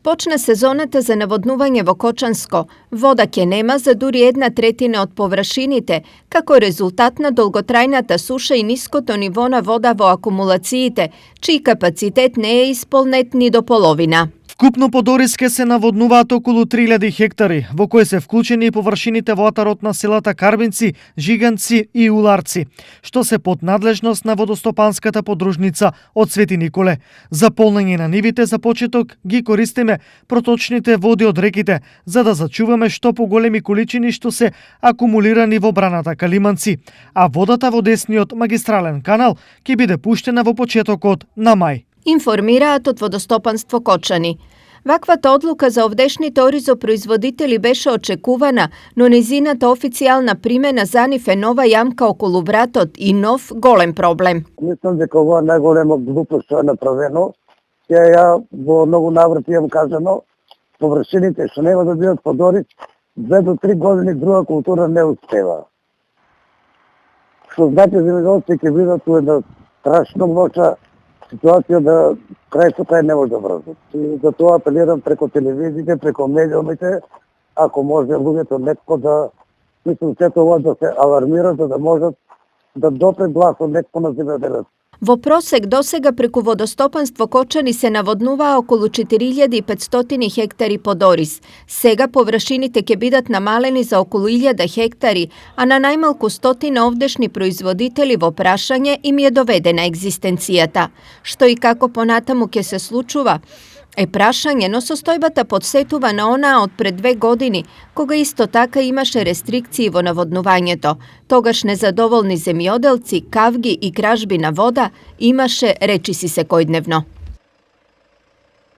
Почна сезоната за наводнување во Кочанско. Вода ќе нема за дури 1/3 од површините, како резултат на долготрајната суша и ниското ниво на вода во акумулациите, чиј капацитет не е исполнет ни до половина. Вкупно по Дорис ке се наводнуваат околу 3000 хектари, во кои се вклучени и површините во атарот на селата Карбинци, Жиганци и Уларци, што се под надлежност на водостопанската подружница од Свети Николе. За полнење на нивите за почеток ги користиме проточните води од реките, за да зачуваме што поголеми количини што се акумулирани во браната Калиманци, а водата во десниот магистрален канал ќе биде пуштена во почетокот на мај. Информираат од Водостопанство Кочани. Ваквата одлука за овдешните оризопроизводители беше очекувана, но незината официјална примена за нив е нова јамка околу вратот и нов голем проблем. Мислам дека ова најголема глупост што е направено. Ја во многу наврати јам кажано, површините што нема да бидат по Дорис, 2 до 3 години друга култура не успева. Што значи земјоделците ќе бидат у една страшно лоша ситуација да крај со крај не може да врзат. И за тоа апелирам преку телевизиите, преку медиумите, ако може луѓето некако да, мислам, сето ова да се алармира, за да можат да допре гласот некако на земјоделеците. Во просек досега преку Водостопанство Кочани се наводнуваа околу 4500 хектари по Дорис. Сега површините ќе бидат намалени за околу 1000 хектари, а на најмалку 100 овдешни производители во прашање им е доведена екзистенцијата. Што и како понатаму ќе се случува е прашање, но состојбата подсетува на онаа од пред 2 години, кога исто така имаше рестрикции во наводнувањето. Тогаш незадоволни земјоделци, кавги и кражби на вода имаше речиси секојдневно.